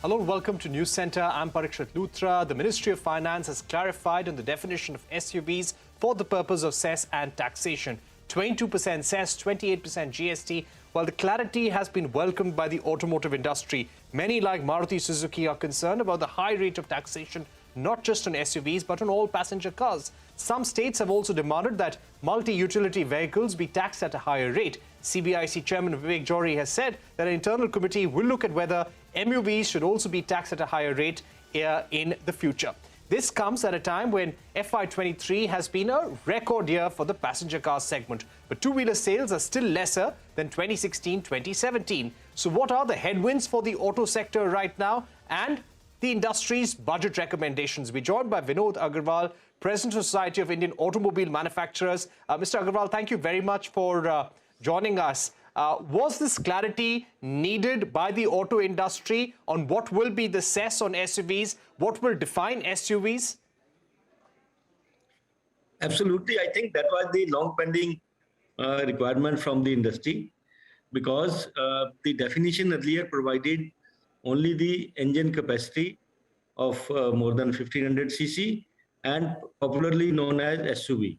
Hello, welcome to News Center. I'm Parikshit Luthra. The Ministry of Finance has clarified on the definition of SUVs for the purpose of cess and taxation. 22% cess, 28% GST. While the clarity has been welcomed by the automotive industry, many like Maruti Suzuki are concerned about the high rate of taxation, not just on SUVs, but on all passenger cars. Some states have also demanded that multi-utility vehicles be taxed at a higher rate. CBIC Chairman Vivek Jory has said that an internal committee will look at whether MUVs should also be taxed at a higher rate in the future. This comes at a time when FY23 has been a record year for the passenger car segment, but two-wheeler sales are still lesser than 2016-2017. So what are the headwinds for the auto sector right now and the industry's budget recommendations? We're joined by Vinod Agarwal, President of Society of Indian Automobile Manufacturers. Mr. Agarwal, thank you very much for joining us. Was this clarity needed by the auto industry on what will be the cess on SUVs? What will define SUVs? Absolutely. I think that was the long-pending requirement from the industry, because the definition earlier provided only the engine capacity of more than 1500 cc and popularly known as SUV.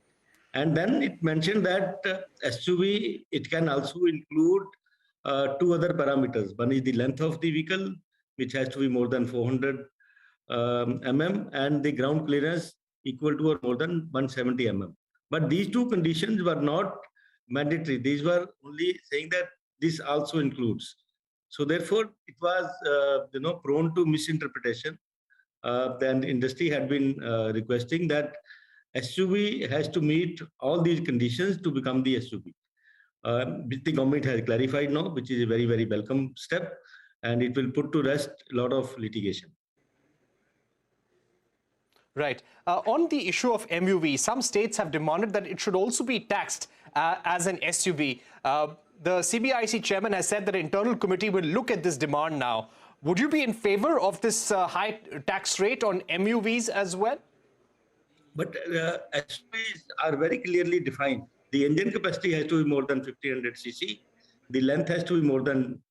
And then it mentioned that SUV, it can also include two other parameters. One is the length of the vehicle, which has to be more than 400 mm, and the ground clearance equal to or more than 170 mm. But these two conditions were not mandatory. These were only saying that this also includes. So therefore, it was prone to misinterpretation. The industry had been requesting that SUV has to meet all these conditions to become the SUV. Which the government has clarified now, which is a very, very welcome step, and it will put to rest a lot of litigation. Right. On the issue of MUV, some states have demanded that it should also be taxed as an SUV. The CBIC chairman has said that an internal committee will look at this demand now. Would you be in favor of this high tax rate on MUVs as well? But SUVs are very clearly defined. The engine capacity has to be more than 1500 cc. The length has to be more than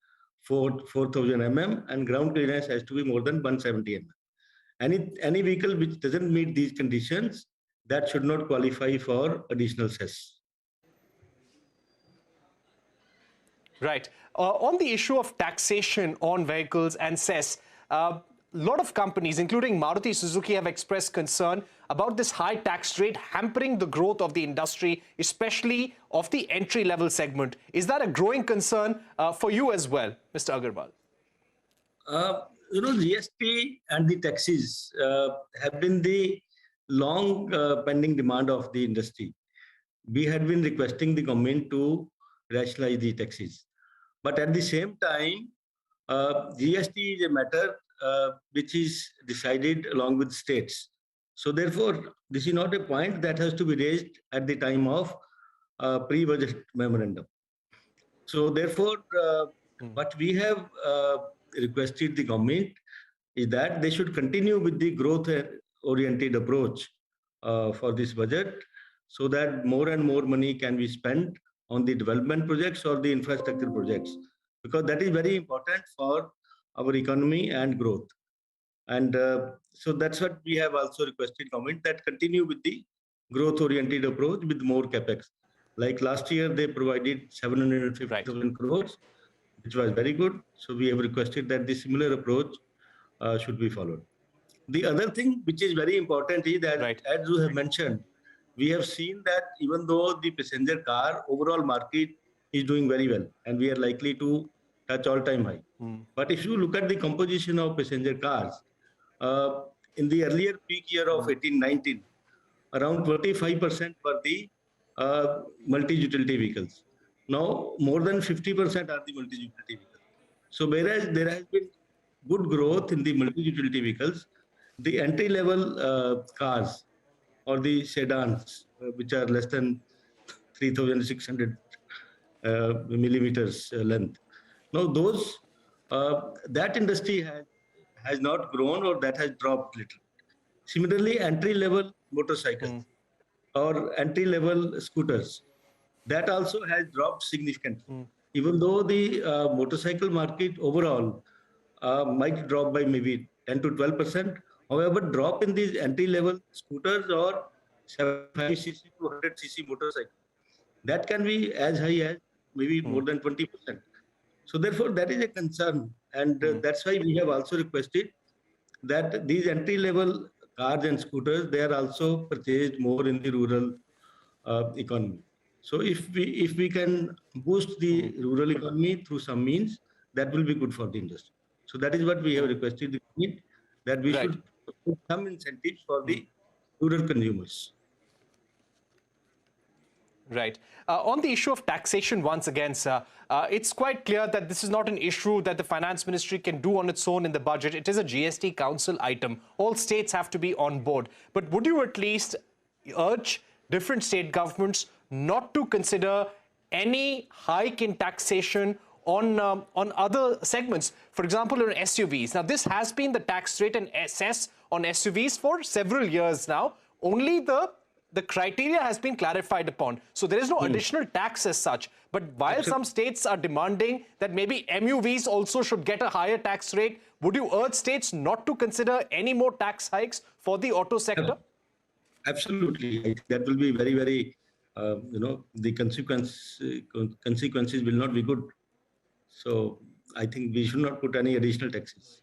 4000 mm, and ground clearance has to be more than 170 mm. Any vehicle which doesn't meet these conditions, that should not qualify for additional cess. Right. On the issue of taxation on vehicles and cess, a lot of companies, including Maruti Suzuki, have expressed concern about this high tax rate hampering the growth of the industry, especially of the entry-level segment. Is that a growing concern for you as well, Mr. Agarwal? GST and the taxes have been the long pending demand of the industry. We had been requesting the government to rationalize the taxes. But at the same time, GST is a matter which is decided along with states. So therefore, this is not a point that has to be raised at the time of pre-budget memorandum. So therefore, what we have requested the government is that they should continue with the growth-oriented approach for this budget, so that more and more money can be spent on the development projects or the infrastructure projects, because that is very important for our economy and growth. And so that's what we have also requested government, that continue with the growth-oriented approach with more capex. Like last year, they provided 750,000 crores, which was very good. So we have requested that the similar approach should be followed. The other thing which is very important is that, as you have mentioned, we have seen that even though the passenger car overall market is doing very well, and we are likely to touch all-time high. But if you look at the composition of passenger cars, in the earlier peak year of 18-19, around 25% were the multi-utility vehicles. Now, more than 50% are the multi-utility vehicles. So whereas there has been good growth in the multi-utility vehicles, the entry-level cars or the sedans, which are less than 3,600 millimeters length. Now, those that industry has not grown, or that has dropped little. Similarly, entry-level motorcycles or entry-level scooters, that also has dropped significantly. Even though the motorcycle market overall might drop by maybe 10 to 12%. However, drop in these entry-level scooters or 75cc to 100cc motorcycle, that can be as high as maybe more than 20%. So therefore, that is a concern. And that's why we have also requested that these entry-level cars and scooters, they are also purchased more in the rural economy. So if we can boost the rural economy through some means, that will be good for the industry. So that is what we have requested the government, that we Right. should put some incentives for the rural consumers. Right. On the issue of taxation, once again, sir, it's quite clear that this is not an issue that the finance ministry can do on its own in the budget. It is a GST council item. All states have to be on board. But would you at least urge different state governments not to consider any hike in taxation on other segments, for example, on SUVs? Now, this has been the tax rate and cess on SUVs for several years now. Only the criteria has been clarified upon. So there is no additional tax as such. But while some states are demanding that maybe MUVs also should get a higher tax rate, would you urge states not to consider any more tax hikes for the auto sector? Absolutely. That will be very, very, the consequences will not be good. So I think we should not put any additional taxes.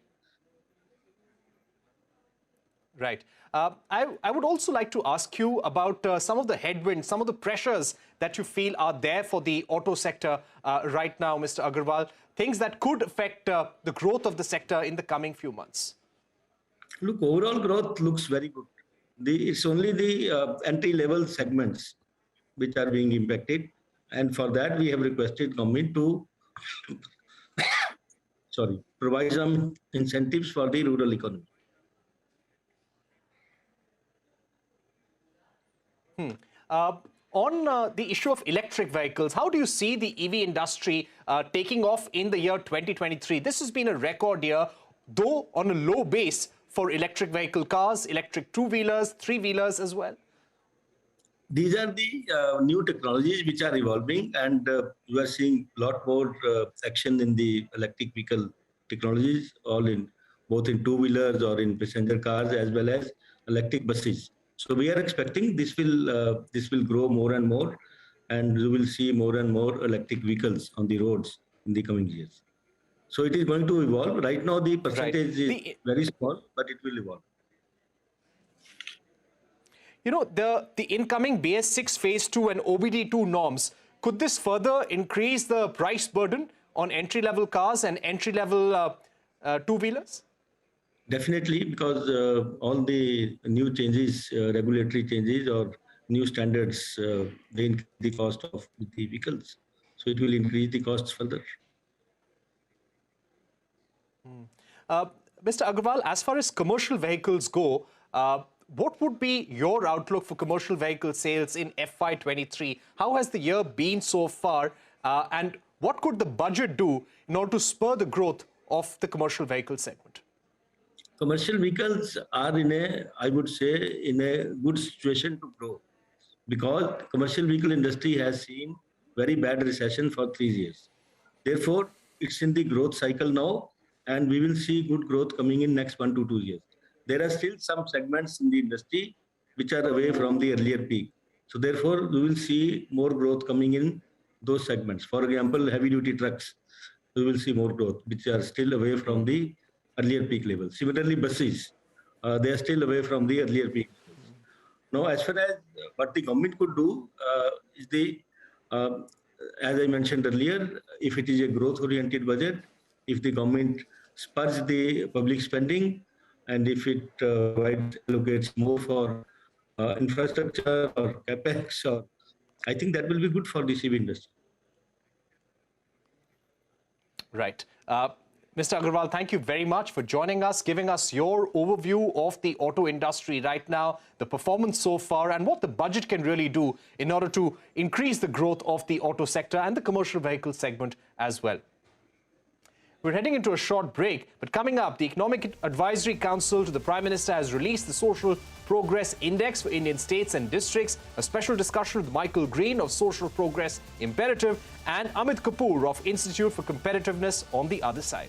Right. I would also like to ask you about some of the headwinds, some of the pressures that you feel are there for the auto sector right now, Mr. Agarwal, things that could affect the growth of the sector in the coming few months. Look, overall growth looks very good. It's only the entry-level segments which are being impacted. And for that, we have requested government to provide some incentives for the rural economy. On the issue of electric vehicles, how do you see the EV industry taking off in the year 2023? This has been a record year, though on a low base for electric vehicle cars, electric two-wheelers, three-wheelers as well. These are the new technologies which are evolving, and we are seeing a lot more action in the electric vehicle technologies, both in two-wheelers or in passenger cars, as well as electric buses. So we are expecting this will grow more and more, and we will see more and more electric vehicles on the roads in the coming years. So it is going to evolve. Right now, the percentage is very small, but it will evolve. You know, the incoming BS6 Phase 2 and OBD2 norms, could this further increase the price burden on entry-level cars and entry-level two-wheelers? Definitely, because all the new changes, regulatory changes or new standards, they increase the cost of the vehicles. So it will increase the costs further. Mr. Agarwal, as far as commercial vehicles go, what would be your outlook for commercial vehicle sales in FY23? How has the year been so far? And what could the budget do in order to spur the growth of the commercial vehicle segment? Commercial vehicles are in a good situation to grow, because commercial vehicle industry has seen very bad recession for 3 years. Therefore, it's in the growth cycle now, and we will see good growth coming in next 1 to 2 years. There are still some segments in the industry which are away from the earlier peak. So therefore, we will see more growth coming in those segments. For example, heavy duty trucks, we will see more growth, which are still away from the earlier peak levels. Similarly, buses, they are still away from the earlier peak levels. Now, as far as what the government could do is as I mentioned earlier, if it is a growth-oriented budget, if the government spurs the public spending, and if it allocates more for infrastructure or capex, I think that will be good for the CV industry. Right. Mr. Agarwal, thank you very much for joining us, giving us your overview of the auto industry right now, the performance so far, and what the budget can really do in order to increase the growth of the auto sector and the commercial vehicle segment as well. We're heading into a short break, but coming up, the Economic Advisory Council to the Prime Minister has released the Social Progress Index for Indian states and districts, a special discussion with Michael Green of Social Progress Imperative and Amit Kapoor of Institute for Competitiveness on the other side.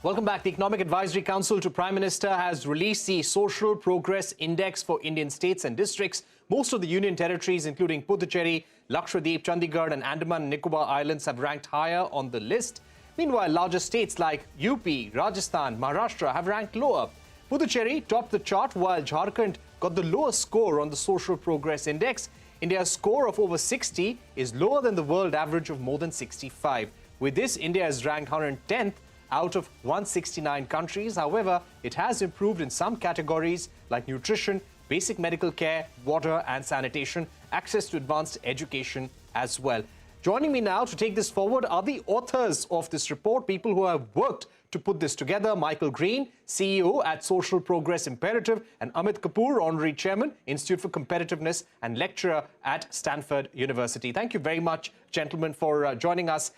Welcome back. The Economic Advisory Council to Prime Minister has released the Social Progress Index for Indian states and districts. Most of the union territories, including Puducherry, Lakshadweep, Chandigarh and Andaman and Nicobar Islands, have ranked higher on the list. Meanwhile, larger states like UP, Rajasthan, Maharashtra have ranked lower. Puducherry topped the chart while Jharkhand got the lowest score on the Social Progress Index. India's score of over 60 is lower than the world average of more than 65. With this, India is ranked 110th out of 169 countries. However, it has improved in some categories like nutrition, basic medical care, water and sanitation, access to advanced education as well. Joining me now to take this forward are the authors of this report, people who have worked to put this together. Michael Green, CEO at Social Progress Imperative, and Amit Kapoor, Honorary Chairman, Institute for Competitiveness and lecturer at Stanford University. Thank you very much, gentlemen, for joining us.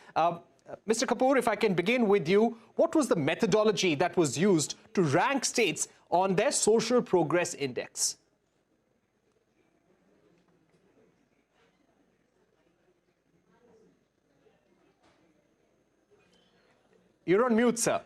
Mr. Kapoor, if I can begin with you, what was the methodology that was used to rank states on their Social Progress Index? You're on mute, sir.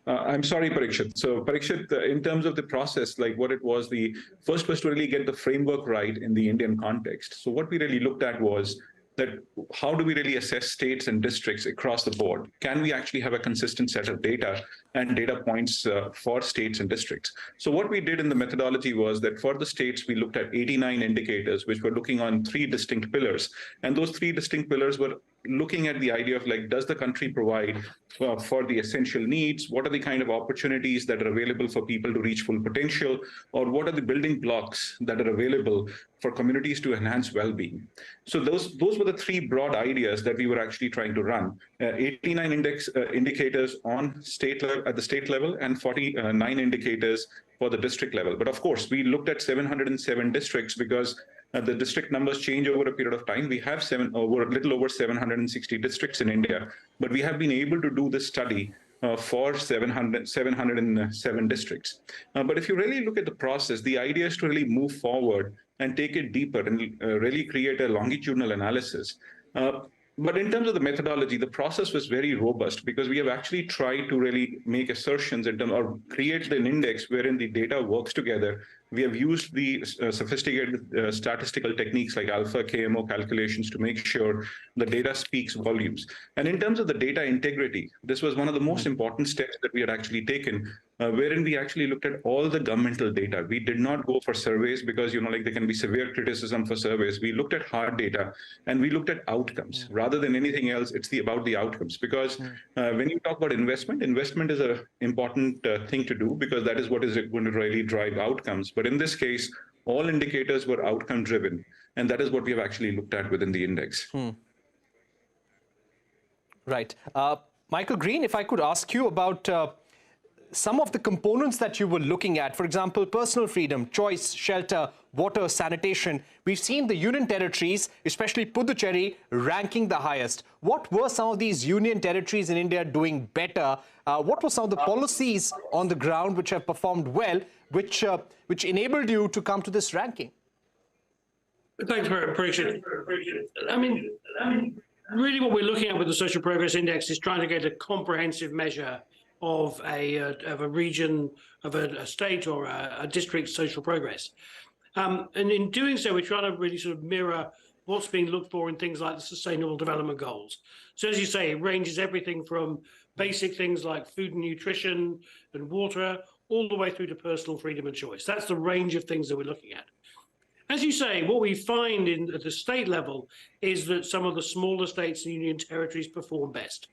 I'm sorry, Parikshit. So, Parikshit, in terms of the process, like what it was, the first was to really get the framework right in the Indian context. So what we really looked at was that how do we really assess states and districts across the board? Can we actually have a consistent set of data and data points for states and districts? So what we did in the methodology was that for the states, we looked at 89 indicators, which were looking on 3 distinct pillars. And those 3 distinct pillars were looking at the idea of, like, does the country provide for the essential needs? What are the kind of opportunities that are available for people to reach full potential? Or what are the building blocks that are available for communities to enhance well-being? So those were the 3 broad ideas that we were actually trying to run. 89 indicators on at the state level and 49 indicators for the district level. But of course, we looked at 707 districts because the district numbers change over a period of time. We have a little over 760 districts in India, but we have been able to do this study for 707 districts. But if you really look at the process, the idea is to really move forward and take it deeper and really create a longitudinal analysis. But in terms of the methodology, the process was very robust because we have actually tried to really make assertions or create an index wherein the data works together. We have used the sophisticated statistical techniques like alpha KMO calculations to make sure the data speaks volumes. And in terms of the data integrity, this was one of the most important steps that we had actually taken, wherein we actually looked at all the governmental data. We did not go for surveys because, like there can be severe criticism for surveys. We looked at hard data and we looked at outcomes. Rather than anything else, it's about the outcomes. Because when you talk about investment is an important thing to do because that is what is going to really drive outcomes. But in this case, all indicators were outcome driven. And that is what we have actually looked at within the index. Right. Michael Green, if I could ask you about some of the components that you were looking at, for example, personal freedom, choice, shelter, water, sanitation. We've seen the union territories, especially Puducherry, ranking the highest. What were some of these union territories in India doing better? What were some of the policies on the ground which have performed well, which enabled you to come to this ranking? Thanks, very appreciate it. I mean, really what we're looking at with the Social Progress Index is trying to get a comprehensive measure of a region, of a state or a district's social progress. And in doing so, we're trying to really sort of mirror what's being looked for in things like the Sustainable Development Goals. So as you say, it ranges everything from basic things like food and nutrition and water, all the way through to personal freedom and choice. That's the range of things that we're looking at. As you say, what we find at the state level is that some of the smaller states and union territories perform best.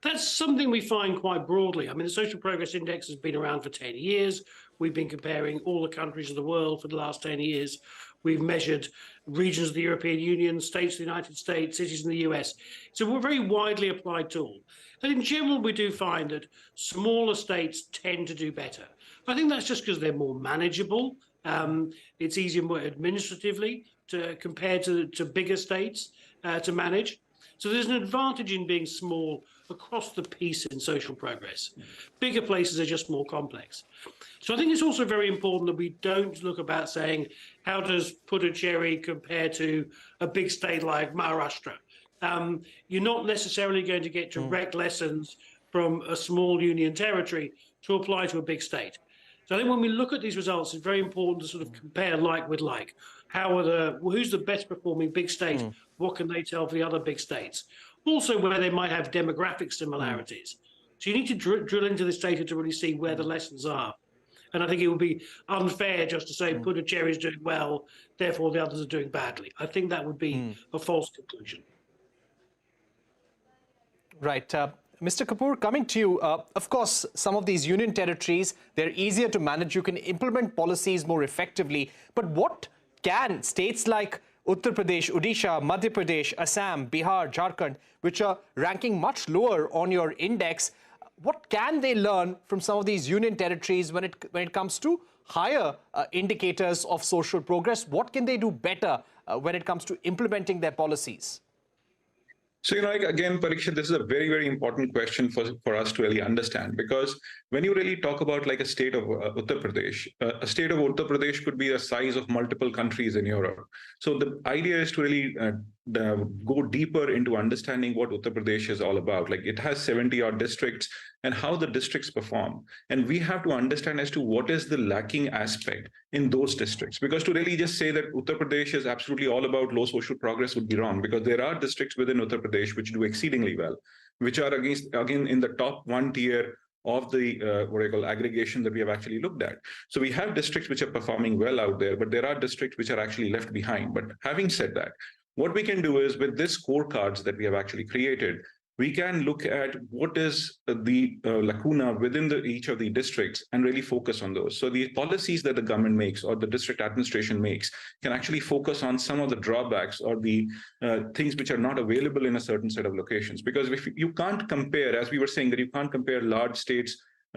That's something we find quite broadly. I mean, the Social Progress Index has been around for 10 years. We've been comparing all the countries of the world for the last 10 years. We've measured regions of the European Union, states of the United States, cities in the US. So we're a very widely applied tool. And in general, we do find that smaller states tend to do better. I think that's just because they're more manageable. It's easier more administratively compared to bigger states to manage. So there's an advantage in being small across the piece in social progress. Bigger places are just more complex. So I think it's also very important that we don't look about saying, how does Puducherry compare to a big state like Maharashtra? You're not necessarily going to get direct lessons from a small union territory to apply to a big state. So I think when we look at these results, it's very important to sort of compare like with like. Who's the best performing big state? What can they tell for the other big states? Also, where they might have demographic similarities. So you need to drill into this data to really see where the lessons are. And I think it would be unfair just to say Puducherry is doing well, therefore the others are doing badly. I think that would be a false conclusion. Right. Mr. Kapoor, coming to you, of course, some of these union territories, they're easier to manage. You can implement policies more effectively. But what can states like Uttar Pradesh, Odisha, Madhya Pradesh, Assam, Bihar, Jharkhand, which are ranking much lower on your index, what can they learn from some of these union territories when it comes to higher indicators of social progress? What can they do better when it comes to implementing their policies? So, again, Parikshit, this is a very, very important question for us to really understand, because when you really talk about like a state of Uttar Pradesh, a state of Uttar Pradesh could be the size of multiple countries in Europe. So the idea is to really go deeper into understanding what Uttar Pradesh is all about. Like, it has 70-odd districts and how the districts perform. And we have to understand as to what is the lacking aspect in those districts. Because to really just say that Uttar Pradesh is absolutely all about low social progress would be wrong, because there are districts within Uttar Pradesh which do exceedingly well, which are again in the top one tier of the aggregation that we have actually looked at. So we have districts which are performing well out there, but there are districts which are actually left behind. But having said that, what we can do is, with this scorecards that we have actually created, we can look at what is the lacuna within each of the districts and really focus on those. So the policies that the government makes or the district administration makes can actually focus on some of the drawbacks or the things which are not available in a certain set of locations. Because if you can't compare, as we were saying, that you can't compare large states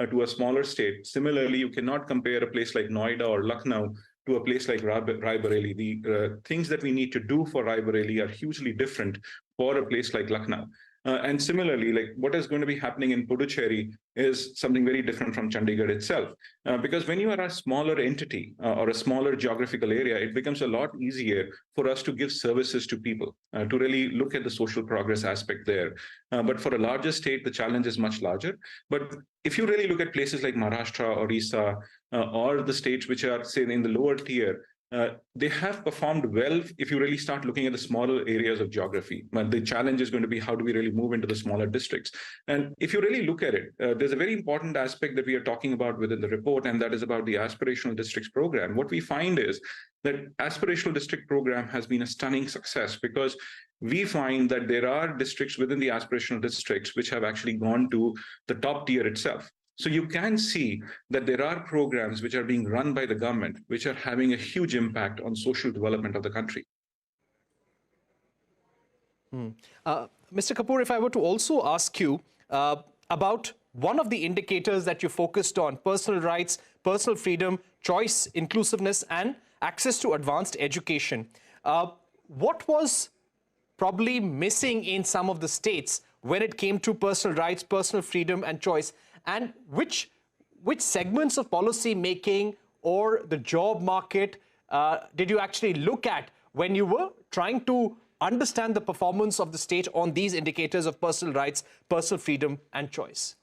to a smaller state. Similarly, you cannot compare a place like Noida or Lucknow to a place like Raebareli. The things that we need to do for Raebareli are hugely different for a place like Lucknow. And similarly, like what is going to be happening in Puducherry is something very different from Chandigarh itself. Because when you are a smaller entity or a smaller geographical area, it becomes a lot easier for us to give services to people, to really look at the social progress aspect there. But for a larger state, the challenge is much larger. But if you really look at places like Maharashtra, Orissa, or the states which are, say, in the lower tier, they have performed well if you really start looking at the smaller areas of geography. But the challenge is going to be, how do we really move into the smaller districts? And if you really look at it, there's a very important aspect that we are talking about within the report, and that is about the aspirational districts program. What we find is that aspirational district program has been a stunning success, because we find that there are districts within the aspirational districts which have actually gone to the top tier itself. So you can see that there are programs which are being run by the government, which are having a huge impact on social development of the country. Mr. Kapoor, if I were to also ask you about one of the indicators that you focused on, personal rights, personal freedom, choice, inclusiveness, and access to advanced education. What was probably missing in some of the states when it came to personal rights, personal freedom, and choice? And which segments of policy making or the job market did you actually look at when you were trying to understand the performance of the state on these indicators of personal rights, personal freedom, and choice?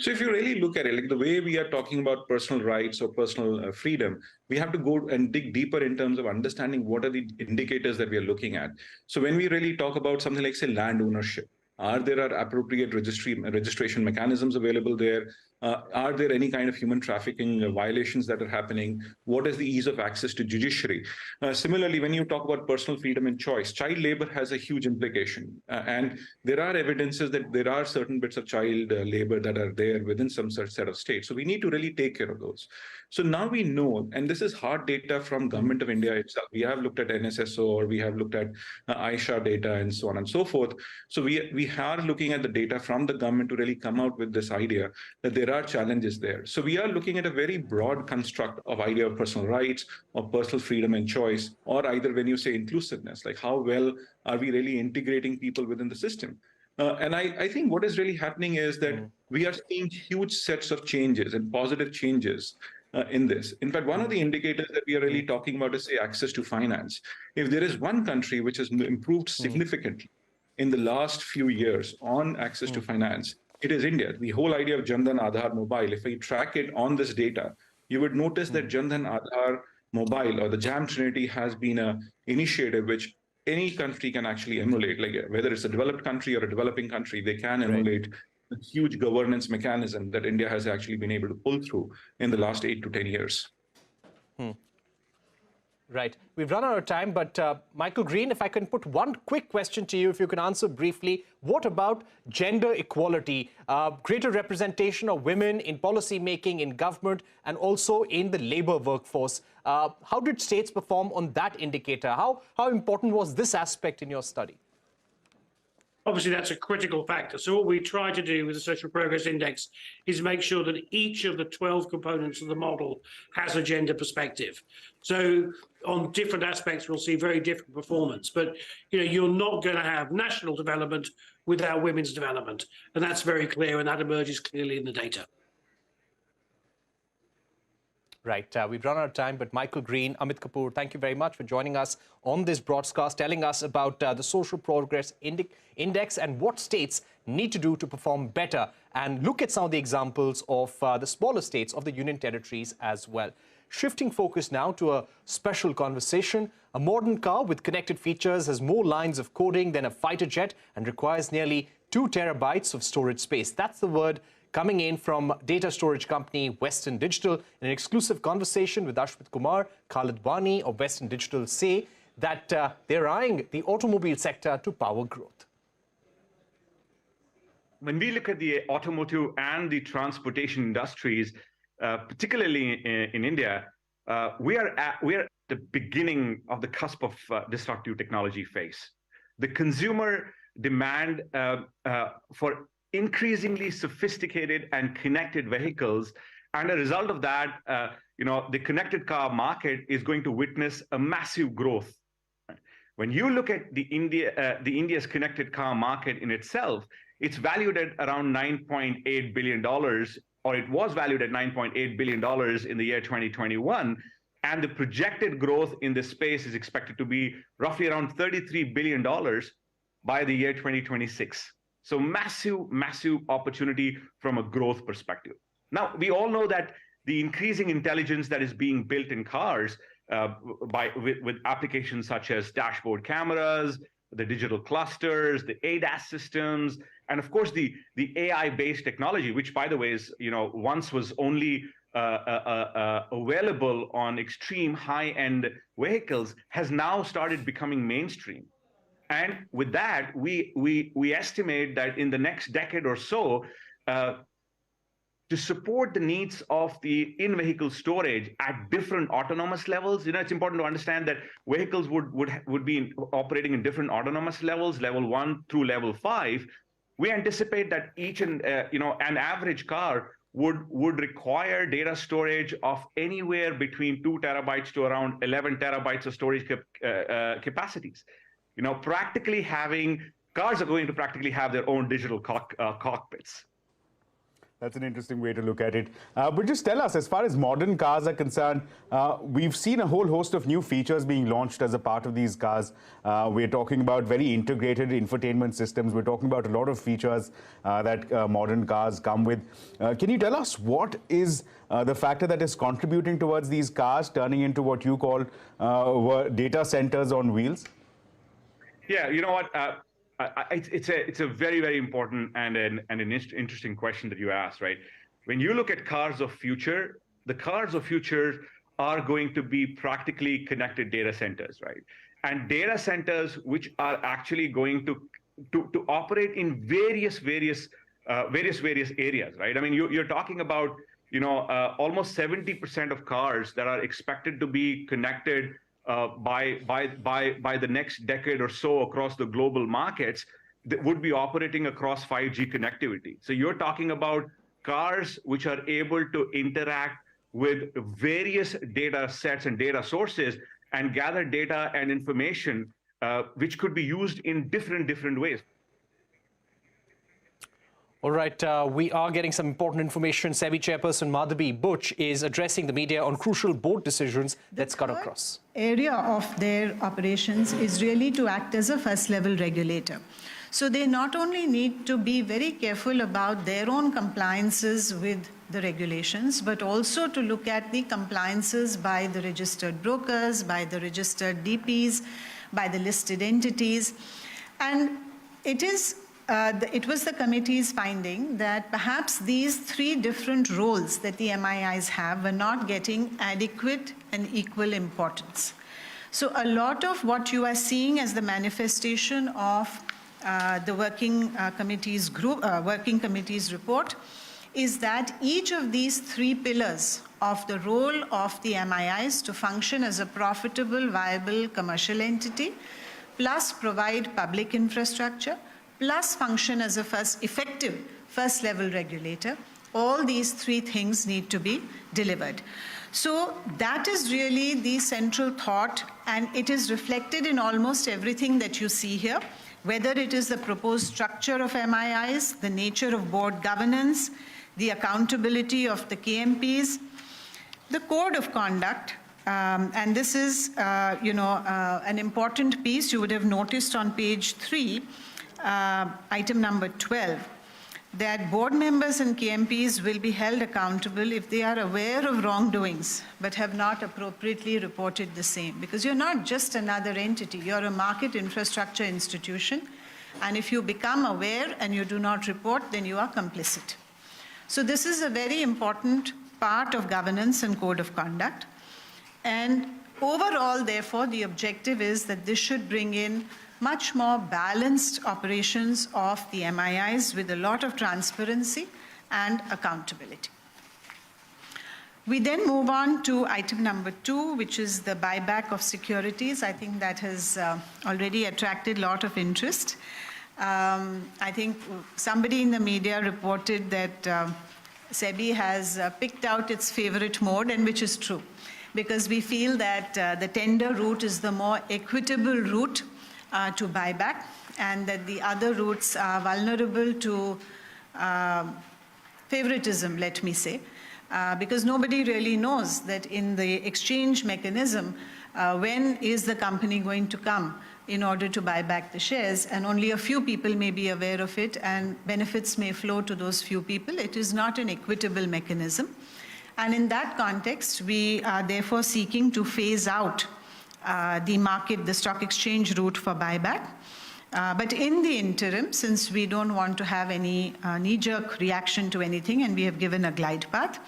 So if you really look at it, like the way we are talking about personal rights or personal freedom, we have to go and dig deeper in terms of understanding what are the indicators that we are looking at. So when we really talk about something like, say, land ownership, are there appropriate registration mechanisms available there? Are there any kind of human trafficking violations that are happening? What is the ease of access to judiciary? Similarly, when you talk about personal freedom and choice, child labor has a huge implication. And there are evidences that there are certain bits of child labor that are there within some set of states. So we need to really take care of those. So now we know, and this is hard data from Government of India itself. We have looked at NSSO, or we have looked at Aisha data, and so on and so forth. So we are looking at the data from the government to really come out with this idea that there are challenges there. So we are looking at a very broad construct of idea of personal rights, or personal freedom and choice, or either when you say inclusiveness, like how well are we really integrating people within the system? And I think what is really happening is that we are seeing huge sets of changes and positive changes in this. In fact, one of the indicators that we are really talking about is, say, access to finance. If there is one country which has improved significantly in the last few years on access to finance, it is India. The whole idea of Jan Dhan Aadhaar Mobile, if we track it on this data, you would notice that Jan Dhan Aadhaar Mobile or the JAM Trinity has been an initiative which any country can actually emulate, like whether it's a developed country or a developing country, they can emulate the huge governance mechanism that India has actually been able to pull through in the last 8 to 10 years. Right. We've run out of time, but Michael Green, if I can put one quick question to you, if you can answer briefly, what about gender equality, greater representation of women in policy making, in government, and also in the labor workforce? How did states perform on that indicator? How important was this aspect in your study? Obviously, that's a critical factor. So what we try to do with the Social Progress Index is make sure that each of the 12 components of the model has a gender perspective. So on different aspects, we'll see very different performance. But you're not going to have national development without women's development. And that's very clear, and that emerges clearly in the data. Right. We've run out of time, but Michael Green, Amit Kapoor, thank you very much for joining us on this broadcast, telling us about the Social Progress Index and what states need to do to perform better, and look at some of the examples of the smaller states of the Union Territories as well. Shifting focus now to a special conversation. A modern car with connected features has more lines of coding than a fighter jet and requires nearly 2 terabytes of storage space. That's the word coming in from data storage company Western Digital. In an exclusive conversation with Ashwit Kumar, Khalid Bani of Western Digital say that they're eyeing the automobile sector to power growth. When we look at the automotive and the transportation industries, particularly in India, we are at the beginning of the cusp of disruptive technology phase. The consumer demand for increasingly sophisticated and connected vehicles, and a result of that, the connected car market is going to witness a massive growth. When you look at the India's connected car market in itself, it's valued at around $9.8 billion, or it was valued at $9.8 billion in the year 2021, and the projected growth in this space is expected to be roughly around $33 billion by the year 2026. So massive, massive opportunity from a growth perspective. Now, we all know that the increasing intelligence that is being built in cars with applications such as dashboard cameras, the digital clusters, the ADAS systems, and of course the AI-based technology, which, by the way, is once was only available on extreme high-end vehicles, has now started becoming mainstream. And with that, we estimate that in the next decade or so, to support the needs of the in-vehicle storage at different autonomous levels, it's important to understand that vehicles would be operating in different autonomous levels, level 1 through level 5. We anticipate that each an average car would require data storage of anywhere between 2 terabytes to around 11 terabytes of storage capacities. Cars are going to practically have their own digital cockpits. That's an interesting way to look at it. But just tell us, as far as modern cars are concerned, we've seen a whole host of new features being launched as a part of these cars. We're talking about very integrated infotainment systems. We're talking about a lot of features that modern cars come with. Can you tell us what is the factor that is contributing towards these cars turning into what you call data centers on wheels? Yeah, you know what? It's a very, very important and an interesting question that you asked, right? When you look at cars of future, the cars of future are going to be practically connected data centers, right? And data centers which are actually going to operate in various areas, right? I mean, you're talking about almost 70% of cars that are expected to be connected by the next decade or so across the global markets that would be operating across 5G connectivity. So you're talking about cars which are able to interact with various data sets and data sources and gather data and information which could be used in different ways. All right, we are getting some important information. SEBI chairperson Madhabi Butch is addressing the media on crucial board decisions. Let's cut across. The area of their operations is really to act as a first-level regulator. So they not only need to be very careful about their own compliances with the regulations, but also to look at the compliances by the registered brokers, by the registered DPs, by the listed entities. And it was the committee's finding that perhaps these three different roles that the MIIs have were not getting adequate and equal importance. So a lot of what you are seeing as the manifestation of the working committee's report is that each of these three pillars of the role of the MIIs to function as a profitable, viable commercial entity, plus provide public infrastructure, plus function as a effective first-level regulator, all these three things need to be delivered. So that is really the central thought, and it is reflected in almost everything that you see here, whether it is the proposed structure of MIIs, the nature of board governance, the accountability of the KMPs, the code of conduct, and this is, an important piece you would have noticed on page 3, item number 12, that board members and KMPs will be held accountable if they are aware of wrongdoings but have not appropriately reported the same. Because you're not just another entity, you're a market infrastructure institution, and if you become aware and you do not report, then you are complicit. So this is a very important part of governance and code of conduct. And overall, therefore, the objective is that this should bring in much more balanced operations of the MIIs with a lot of transparency and accountability. We then move on to item number 2, which is the buyback of securities. I think that has already attracted a lot of interest. I think somebody in the media reported that SEBI has picked out its favorite mode, and which is true, because we feel that the tender route is the more equitable route to buyback, and that the other routes are vulnerable to favoritism, let me say, because nobody really knows that in the exchange mechanism, when is the company going to come in order to buy back the shares, and only a few people may be aware of it, and benefits may flow to those few people. It is not an equitable mechanism. And in that context, we are therefore seeking to phase out the stock exchange route for buyback. But in the interim, since we don't want to have any knee-jerk reaction to anything, and we have given a glide path,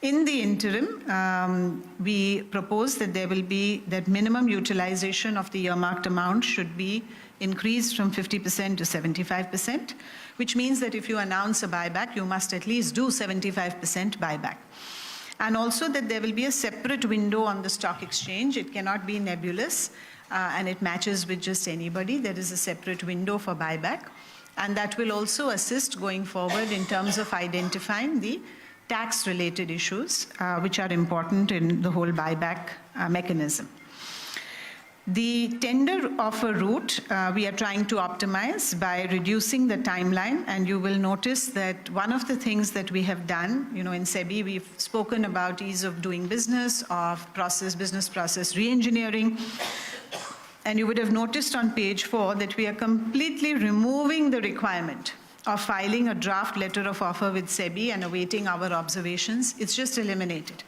in the interim, we propose that there will be that minimum utilization of the earmarked amount should be increased from 50% to 75%, which means that if you announce a buyback, you must at least do 75% buyback. And also that there will be a separate window on the stock exchange. It cannot be nebulous, and it matches with just anybody. There is a separate window for buyback. And that will also assist going forward in terms of identifying the tax-related issues, which are important in the whole buyback mechanism. The tender offer route, we are trying to optimize by reducing the timeline, and you will notice that one of the things that we have done, in SEBI, we've spoken about ease of doing business, of business process re-engineering, and you would have noticed on page 4 that we are completely removing the requirement of filing a draft letter of offer with SEBI and awaiting our observations. It's just eliminated.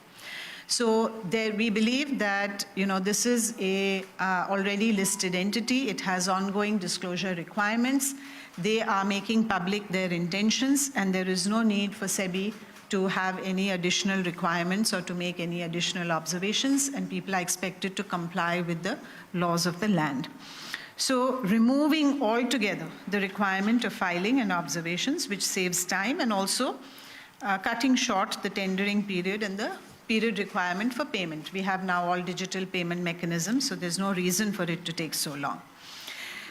So there we believe that this is a already listed entity. It has ongoing disclosure requirements. They are making public their intentions, and there is no need for SEBI to have any additional requirements or to make any additional observations, and people are expected to comply with the laws of the land. So removing altogether the requirement of filing and observations, which saves time, and also cutting short the tendering period and the period requirement for payment. We have now all digital payment mechanisms, so there's no reason for it to take so long.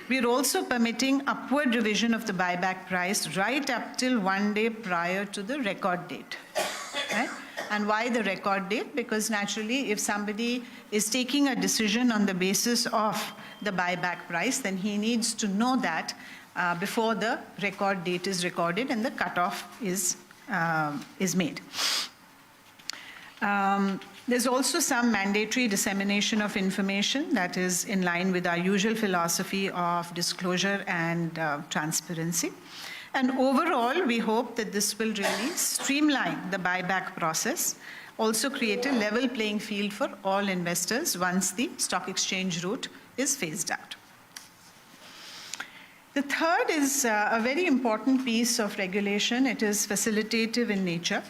We're also permitting upward revision of the buyback price right up till 1 day prior to the record date. Right? And why the record date? Because naturally, if somebody is taking a decision on the basis of the buyback price, then he needs to know that before the record date is recorded and the cutoff is made. There's also some mandatory dissemination of information that is in line with our usual philosophy of disclosure and transparency. And overall, we hope that this will really streamline the buyback process, also create a level playing field for all investors once the stock exchange route is phased out. The third is a very important piece of regulation. It is facilitative in nature.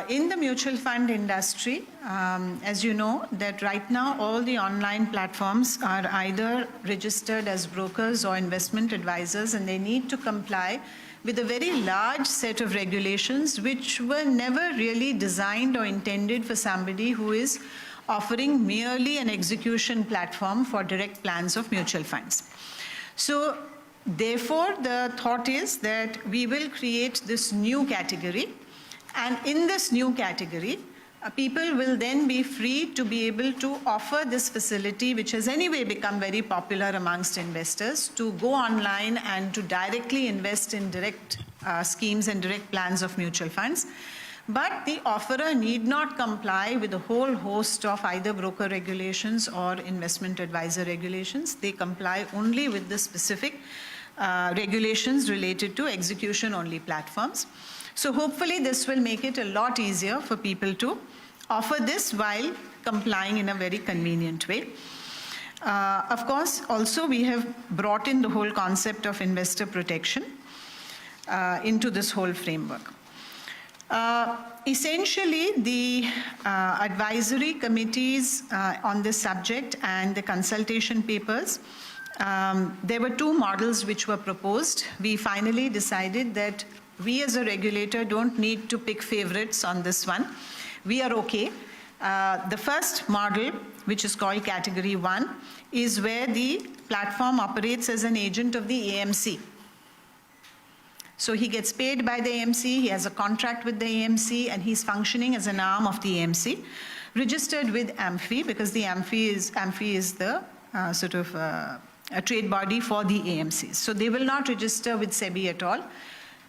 In the mutual fund industry, as you know, that right now all the online platforms are either registered as brokers or investment advisors, and they need to comply with a very large set of regulations which were never really designed or intended for somebody who is offering merely an execution platform for direct plans of mutual funds. So therefore, the thought is that we will create this new category. And in this new category, people will then be free to be able to offer this facility, which has anyway become very popular amongst investors, to go online and to directly invest in direct schemes and direct plans of mutual funds. But the offerer need not comply with a whole host of either broker regulations or investment advisor regulations. They comply only with the specific regulations related to execution-only platforms. So hopefully this will make it a lot easier for people to offer this while complying in a very convenient way. Of course, also we have brought in the whole concept of investor protection into this whole framework. Essentially, the advisory committees on this subject and the consultation papers, there were two models which were proposed. We finally decided that we as a regulator don't need to pick favorites on this one. We are okay. The first model, which is called Category 1, is where the platform operates as an agent of the AMC. So he gets paid by the AMC, he has a contract with the AMC, and he's functioning as an arm of the AMC, registered with AMFI, because the AMFI is the sort of a trade body for the AMCs. So they will not register with SEBI at all.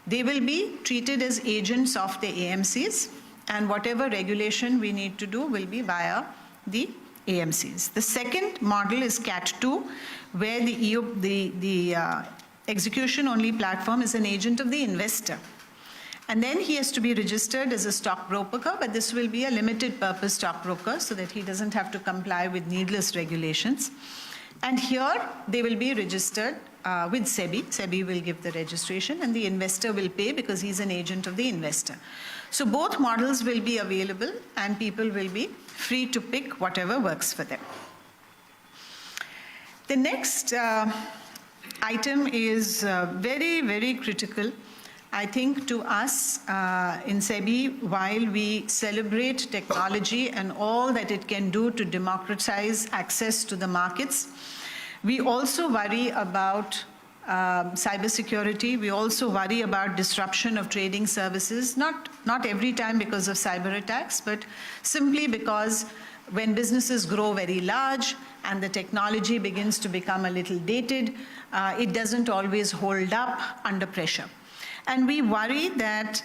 They will be treated as agents of the AMCs, and whatever regulation we need to do will be via the AMCs. The second model is Cat 2, where the execution-only platform is an agent of the investor. And then he has to be registered as a stockbroker, but this will be a limited purpose stockbroker so that he doesn't have to comply with needless regulations. And here they will be registered with SEBI. SEBI will give the registration and the investor will pay because he's an agent of the investor. So both models will be available and people will be free to pick whatever works for them. The next item is very, very critical, I think, to us in SEBI. While we celebrate technology and all that it can do to democratize access to the markets, we also worry about cybersecurity. We also worry about disruption of trading services, not every time because of cyber attacks, but simply because when businesses grow very large and the technology begins to become a little dated, it doesn't always hold up under pressure. And we worry that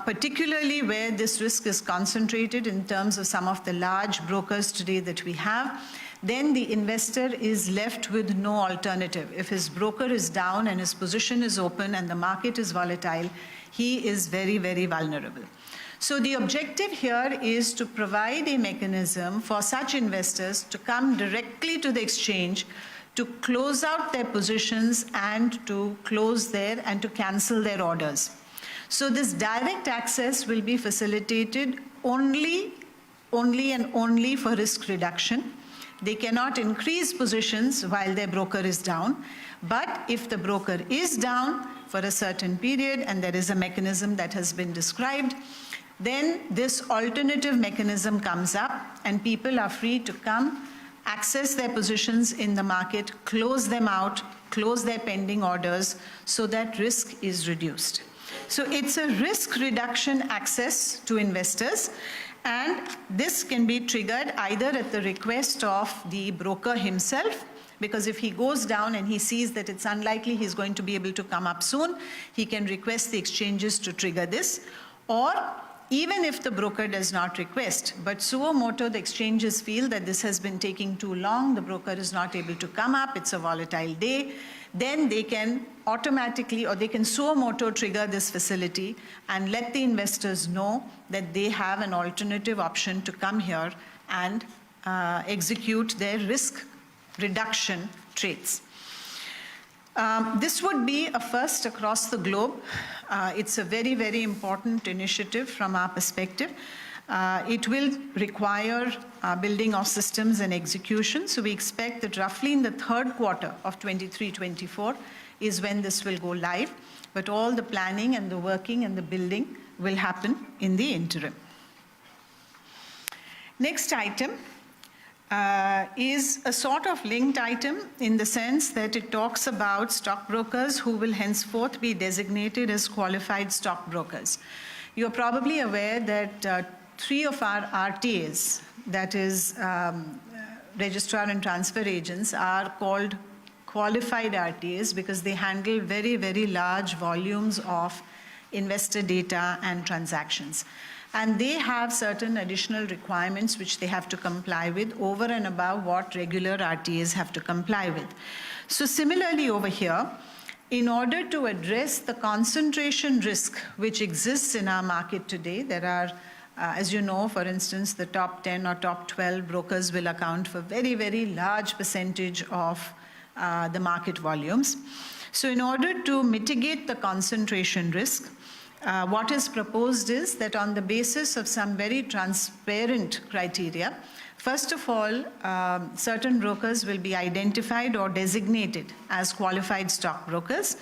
particularly where this risk is concentrated in terms of some of the large brokers today that we have, then the investor is left with no alternative. If his broker is down and his position is open and the market is volatile, he is very, very vulnerable. So the objective here is to provide a mechanism for such investors to come directly to the exchange, to close out their positions and to close their and to cancel their orders. So this direct access will be facilitated only for risk reduction. They cannot increase positions while their broker is down. But if the broker is down for a certain period and there is a mechanism that has been described, then this alternative mechanism comes up and people are free to come, access their positions in the market, close them out, close their pending orders so that risk is reduced. So it's a risk reduction access to investors. And this can be triggered either at the request of the broker himself, because if he goes down and he sees that it's unlikely he's going to be able to come up soon, he can request the exchanges to trigger this, or even if the broker does not request. But suo moto, the exchanges feel that this has been taking too long, the broker is not able to come up, it's a volatile day, then they can automatically, or they can suo moto trigger this facility and let the investors know that they have an alternative option to come here and execute their risk reduction trades. This would be a first across the globe. It's a very, very important initiative from our perspective. It will require building of systems and execution. So we expect that roughly in the third quarter of 23-24 is when this will go live. But all the planning and the working and the building will happen in the interim. Next item is a sort of linked item in the sense that it talks about stockbrokers who will henceforth be designated as qualified stockbrokers. You're probably aware that 3 of our RTAs, that is registrar and transfer agents, are called qualified RTAs because they handle very, very large volumes of investor data and transactions. And they have certain additional requirements which they have to comply with over and above what regular RTAs have to comply with. So similarly over here, in order to address the concentration risk which exists in our market today, there are, as you know, for instance, the top 10 or top 12 brokers will account for very, very large percentage of the market volumes. So in order to mitigate the concentration risk, what is proposed is that on the basis of some very transparent criteria, first of all, certain brokers will be identified or designated as qualified stockbrokers,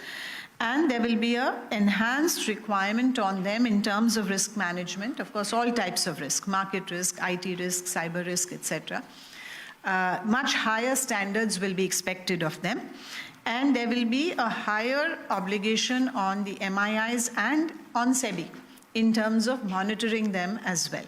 and there will be an enhanced requirement on them in terms of risk management, of course, all types of risk, market risk, IT risk, cyber risk, etc. Much higher standards will be expected of them. And there will be a higher obligation on the MIIs and on SEBI in terms of monitoring them as well.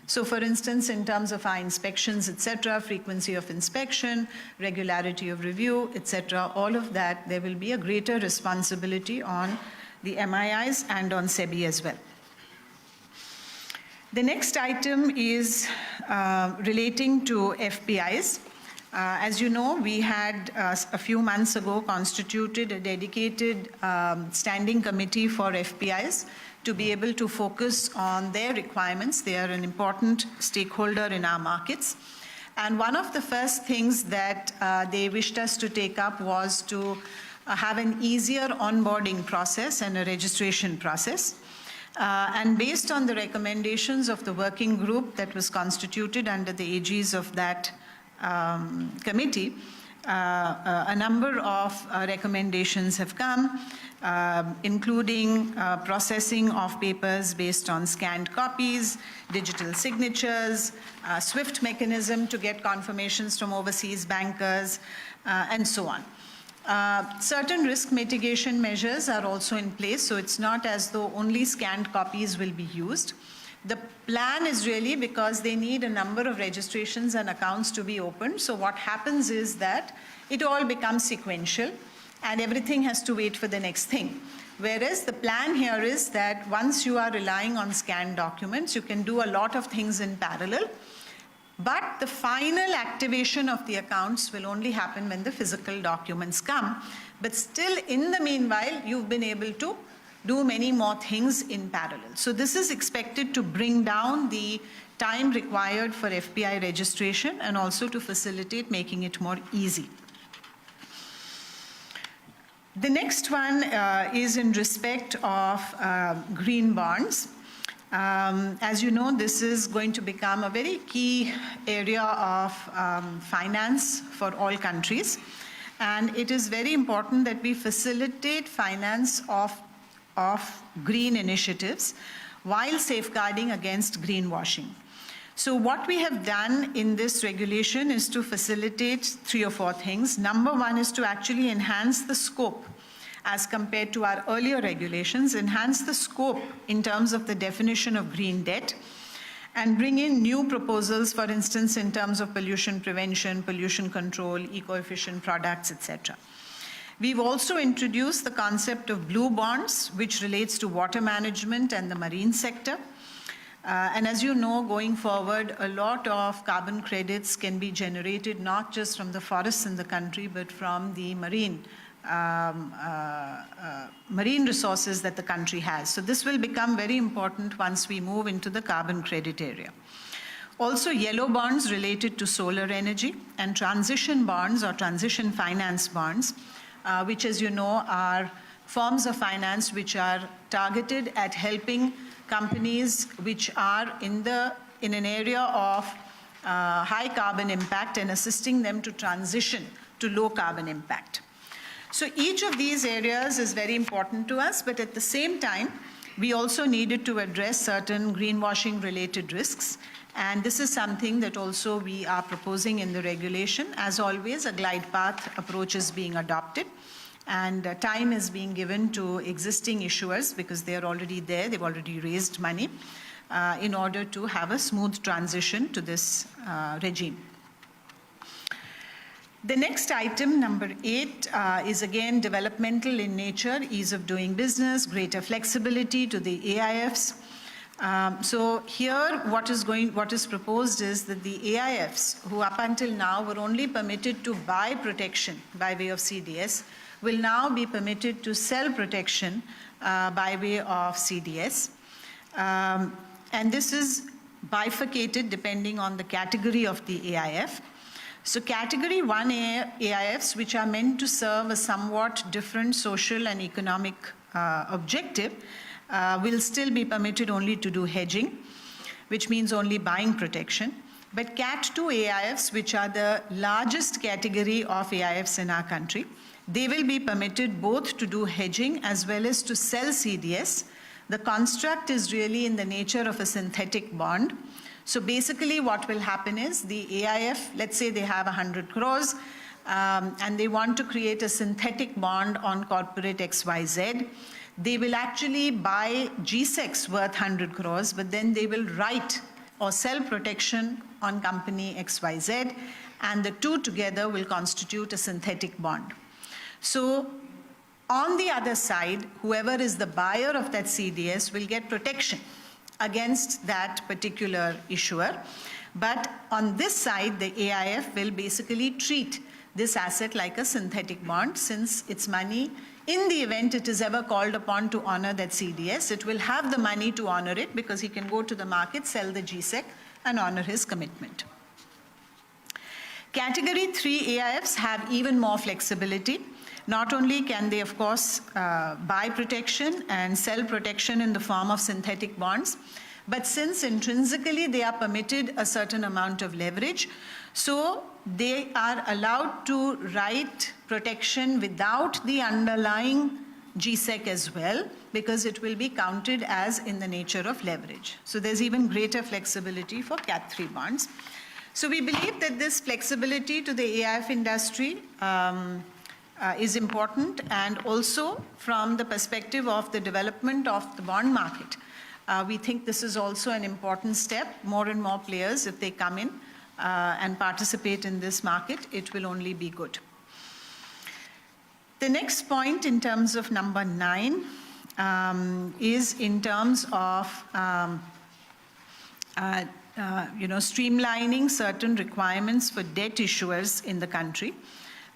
So for instance, in terms of our inspections, etc., frequency of inspection, regularity of review, etc., all of that, there will be a greater responsibility on the MIIs and on SEBI as well. The next item is relating to FPIs. As you know, we had a few months ago constituted a dedicated standing committee for FPIs to be able to focus on their requirements. They are an important stakeholder in our markets. And one of the first things that they wished us to take up was to have an easier onboarding process and a registration process. And based on the recommendations of the working group that was constituted under the aegis of that committee, a number of recommendations have come, including processing of papers based on scanned copies, digital signatures, SWIFT mechanism to get confirmations from overseas bankers, and so on. Certain risk mitigation measures are also in place, so it's not as though only scanned copies will be used. The plan is really because they need a number of registrations and accounts to be opened. So what happens is that it all becomes sequential and everything has to wait for the next thing. Whereas the plan here is that once you are relying on scanned documents, you can do a lot of things in parallel. But the final activation of the accounts will only happen when the physical documents come. But still, in the meanwhile, you've been able to do many more things in parallel. So this is expected to bring down the time required for FPI registration and also to facilitate making it more easy. The next one is in respect of green bonds. As you know, this is going to become a very key area of finance for all countries. And it is very important that we facilitate finance of green initiatives while safeguarding against greenwashing. So what we have done in this regulation is to facilitate 3 or 4 things. Number one is to actually enhance the scope as compared to our earlier regulations, enhance the scope in terms of the definition of green debt, and bring in new proposals, for instance, in terms of pollution prevention, pollution control, eco-efficient products, etc. We've also introduced the concept of blue bonds, which relates to water management and the marine sector. And as you know, going forward, a lot of carbon credits can be generated not just from the forests in the country, but from the marine resources that the country has. So this will become very important once we move into the carbon credit area. Also, yellow bonds related to solar energy and transition bonds or transition finance bonds, which, as you know, are forms of finance which are targeted at helping companies which are in an area of high carbon impact and assisting them to transition to low carbon impact. So each of these areas is very important to us, but at the same time, we also needed to address certain greenwashing related risks. And this is something that also we are proposing in the regulation. As always, a glide path approach is being adopted. And time is being given to existing issuers because they are already there, they've already raised money in order to have a smooth transition to this regime. The next item, number 8, is again developmental in nature, ease of doing business, greater flexibility to the AIFs. So here what is proposed is that the AIFs, who up until now were only permitted to buy protection by way of CDS, will now be permitted to sell protection by way of CDS. And this is bifurcated depending on the category of the AIF. So category 1 AIFs, which are meant to serve a somewhat different social and economic objective, will still be permitted only to do hedging, which means only buying protection. But Cat 2 AIFs, which are the largest category of AIFs in our country, they will be permitted both to do hedging as well as to sell CDS. The construct is really in the nature of a synthetic bond. So basically what will happen is the AIF, let's say they have 100 crores and they want to create a synthetic bond on corporate XYZ. They will actually buy GSECs worth 100 crores, but then they will write or sell protection on company XYZ, and the two together will constitute a synthetic bond. So on the other side, whoever is the buyer of that CDS will get protection against that particular issuer. But on this side, the AIF will basically treat this asset like a synthetic bond, since its money, in the event it is ever called upon to honor that CDS, it will have the money to honor it because he can go to the market, sell the GSEC, and honor his commitment. Category 3 AIFs have even more flexibility. Not only can they, of course, buy protection and sell protection in the form of synthetic bonds, but since intrinsically they are permitted a certain amount of leverage, so they are allowed to write protection without the underlying GSEC as well, because it will be counted as in the nature of leverage. So there's even greater flexibility for Cat 3 bonds. So we believe that this flexibility to the AIF industry is important, and also from the perspective of the development of the bond market. We think this is also an important step. More and more players, if they come in and participate in this market, it will only be good. The next point in terms of number 9 is in terms of streamlining certain requirements for debt issuers in the country.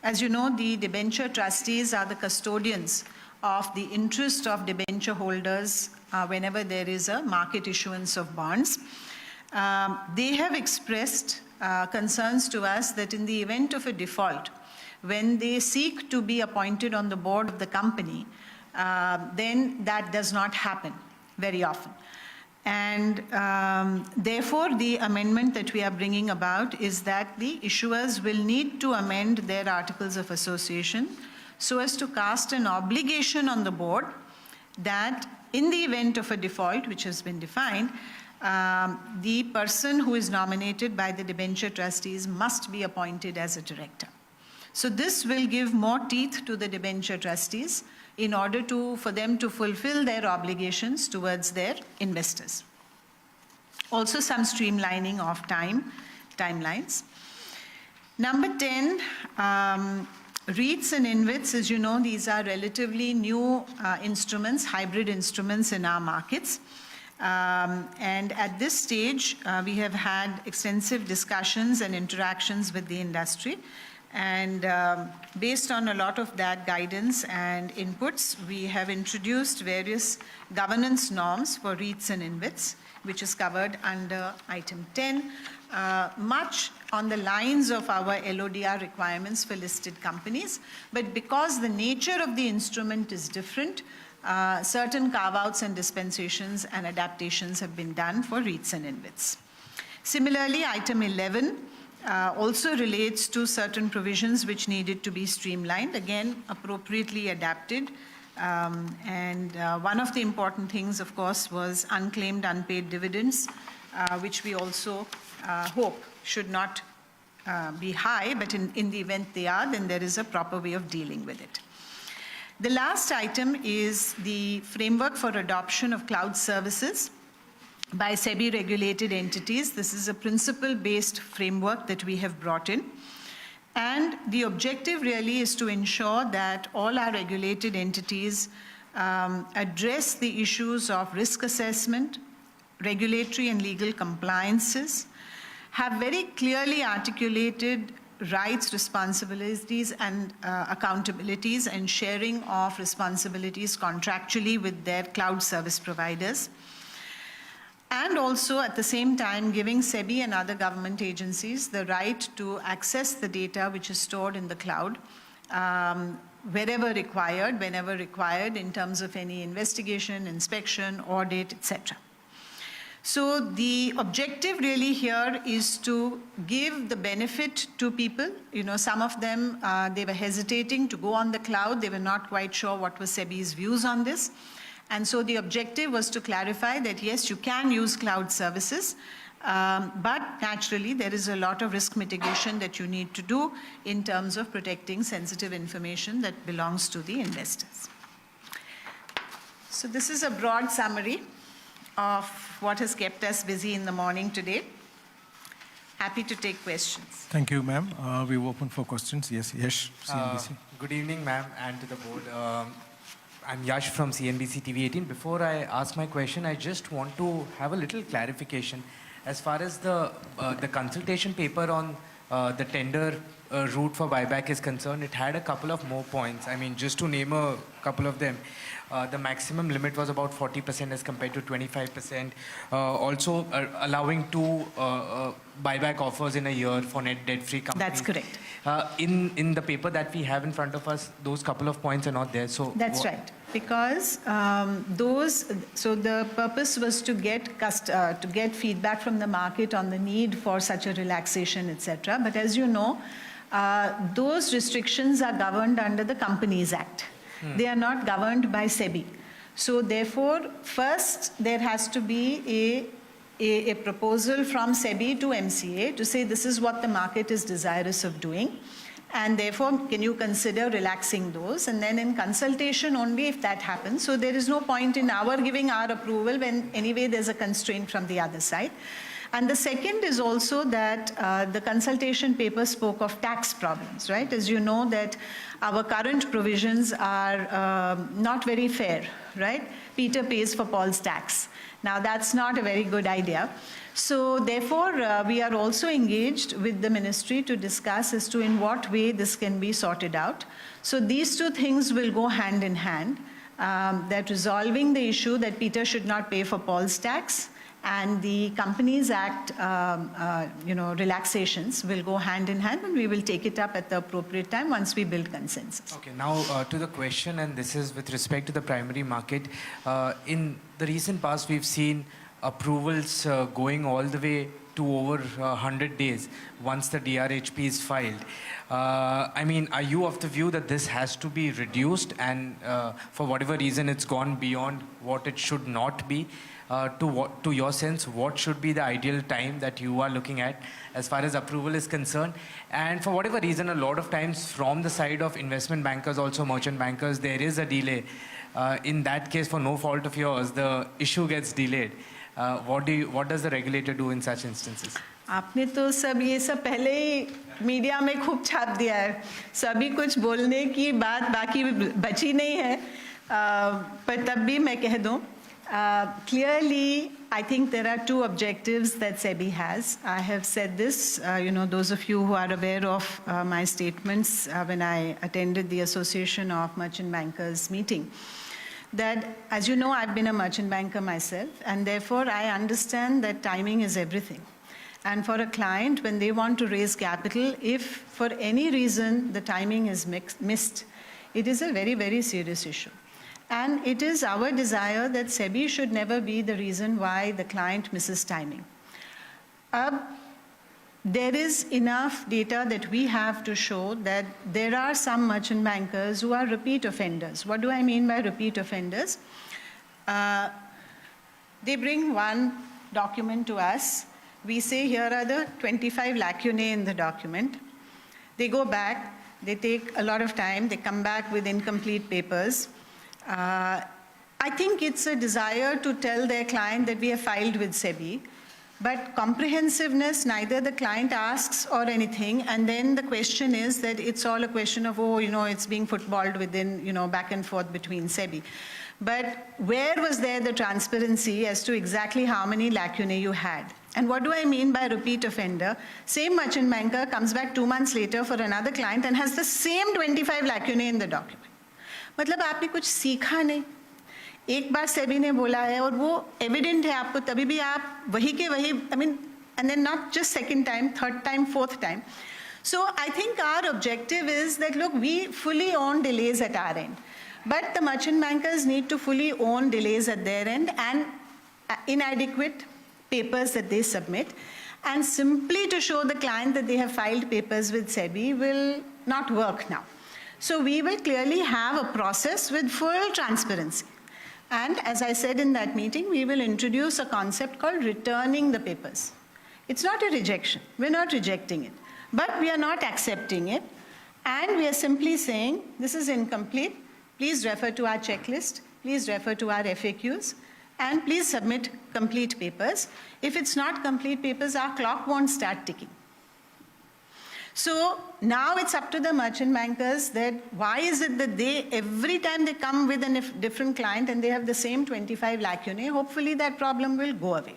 As you know, the debenture trustees are the custodians of the interest of debenture holders whenever there is a market issuance of bonds. They have expressed concerns to us that in the event of a default, when they seek to be appointed on the board of the company, then that does not happen very often. And therefore, the amendment that we are bringing about is that the issuers will need to amend their articles of association so as to cast an obligation on the board that in the event of a default, which has been defined, the person who is nominated by the debenture trustees must be appointed as a director. So this will give more teeth to the debenture trustees in order for them to fulfill their obligations towards their investors. Also some streamlining of timelines. Number 10, REITs and InvITs, as you know, these are relatively new instruments, hybrid instruments in our markets. And at this stage, we have had extensive discussions and interactions with the industry. And based on a lot of that guidance and inputs, we have introduced various governance norms for REITs and InvITs, which is covered under item 10, much on the lines of our LODR requirements for listed companies. But because the nature of the instrument is different, certain carve-outs and dispensations and adaptations have been done for REITs and InvITs. Similarly, item 11 also relates to certain provisions which needed to be streamlined, again, appropriately adapted. One of the important things, of course, was unclaimed, unpaid dividends, which we also hope should not be high, but in the event they are, then there is a proper way of dealing with it. The last item is the framework for adoption of cloud services by SEBI-regulated entities. This is a principle-based framework that we have brought in. And the objective really is to ensure that all our regulated entities address the issues of risk assessment, regulatory and legal compliances, have very clearly articulated rights, responsibilities, and accountabilities and sharing of responsibilities contractually with their cloud service providers. And also, at the same time, giving SEBI and other government agencies the right to access the data which is stored in the cloud wherever required, whenever required, in terms of any investigation, inspection, audit, etc. So the objective really here is to give the benefit to people. You know, some of them, they were hesitating to go on the cloud. They were not quite sure what was SEBI's views on this. And so the objective was to clarify that, yes, you can use cloud services, but naturally there is a lot of risk mitigation that you need to do in terms of protecting sensitive information that belongs to the investors. So this is a broad summary of what has kept us busy in the morning today. Happy to take questions. Thank you, ma'am. We're open for questions. Yes, Yash, CNBC. Good evening, ma'am, and to the board. I'm Yash from CNBC TV 18. Before I ask my question, I just want to have a little clarification. As far as the consultation paper on the tender route for buyback is concerned, it had a couple of more points. I mean, just to name a couple of them. The maximum limit was about 40% as compared to 25%. Also allowing 2 buyback offers in a year for net debt-free companies. That's correct. In the paper that we have in front of us, those couple of points are not there. So that's right. Because so the purpose was to get feedback from the market on the need for such a relaxation, etc. But as you know, those restrictions are governed under the Companies Act. They are not governed by SEBI. So therefore, first there has to be a proposal from SEBI to MCA to say this is what the market is desirous of doing. And therefore, can you consider relaxing those? And then in consultation only if that happens. So there is no point in our giving our approval when anyway there's a constraint from the other side. And the second is also that the consultation paper spoke of tax problems, right? As you know that our current provisions are not very fair, right? Peter pays for Paul's tax. Now that's not a very good idea. So therefore, we are also engaged with the ministry to discuss as to in what way this can be sorted out. So these two things will go hand in hand, that resolving the issue that Peter should not pay for Paul's tax and the Companies Act, relaxations will go hand in hand, and we will take it up at the appropriate time once we build consensus. Okay, now to the question, and this is with respect to the primary market. In the recent past, we've seen approvals going all the way to over 100 days once the DRHP is filed. I mean, are you of the view that this has to be reduced and for whatever reason it's gone beyond what it should not be? To your sense, what should be the ideal time that you are looking at as far as approval is concerned? And for whatever reason, a lot of times from the side of investment bankers, also merchant bankers, there is a delay. In that case, for no fault of yours, the issue gets delayed. What does the regulator do in such instances? आपने तो सब ये सब पहले ही media में खूब छाप दिया है. सभी कुछ बोलने की बात बाकी बची नहीं है. पर तब भी मैं कह दूं Clearly, I think there are two objectives that SEBI has. I have said this, those of you who are aware of my statements when I attended the Association of Merchant Bankers meeting, that, as you know, I've been a merchant banker myself, and therefore I understand that timing is everything. And for a client, when they want to raise capital, if for any reason the timing is missed, it is a very, very serious issue. And it is our desire that SEBI should never be the reason why the client misses timing. There is enough data that we have to show that there are some merchant bankers who are repeat offenders. What do I mean by repeat offenders? They bring one document to us. We say, here are the 25 lacunae in the document. They go back, they take a lot of time, they come back with incomplete papers. I think it's a desire to tell their client that we have filed with SEBI, but comprehensiveness, neither the client asks or anything, and then the question is that it's all a question of, it's being footballed within, back and forth between SEBI. But where was there the transparency as to exactly how many lacunae you had? And what do I mean by repeat offender? Same merchant banker comes back 2 months later for another client and has the same 25 lacunae in the document. मतलब आपने कुछ सीखा नहीं, एक बार सेबी ने बोला है और वो एविडेंट है आपको, तभी भी आप वही के वही, and then not just second time, third time, fourth time. So I think our objective is that, look, we fully own delays at our end, but the merchant bankers need to fully own delays at their end and inadequate papers that they submit, and simply to show the client that they have filed papers with SEBI will not work now. So we will clearly have a process with full transparency. And as I said in that meeting, we will introduce a concept called returning the papers. It's not a rejection. We're not rejecting it, but we are not accepting it. And we are simply saying, this is incomplete. Please refer to our checklist. Please refer to our FAQs. And please submit complete papers. If it's not complete papers, our clock won't start ticking. So now it's up to the merchant bankers that why is it that every time they come with a different client and they have the same 25 lacunae, hopefully that problem will go away.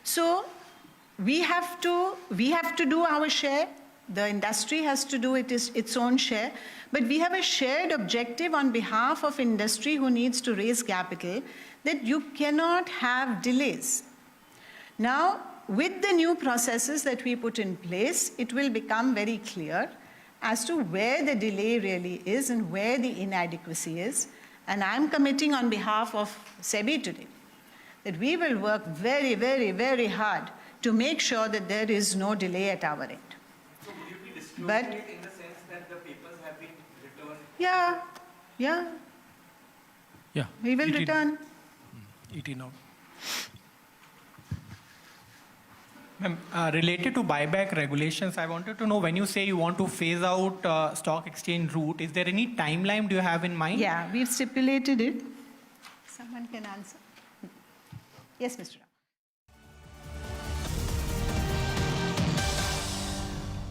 So we have to do our share. The industry has to do its own share. But we have a shared objective on behalf of industry who needs to raise capital that you cannot have delays. Now, with the new processes that we put in place, it will become very clear as to where the delay really is and where the inadequacy is. And I'm committing on behalf of SEBI today that we will work very, very, very hard to make sure that there is no delay at our end. So will you be disclosing it in the sense that the papers have been returned? Yeah. We will return. ET now. Ma'am, related to buyback regulations, I wanted to know, when you say you want to phase out stock exchange route, is there any timeline do you have in mind? Yeah, we've stipulated it. Someone can answer. Yes, Mr. Rao.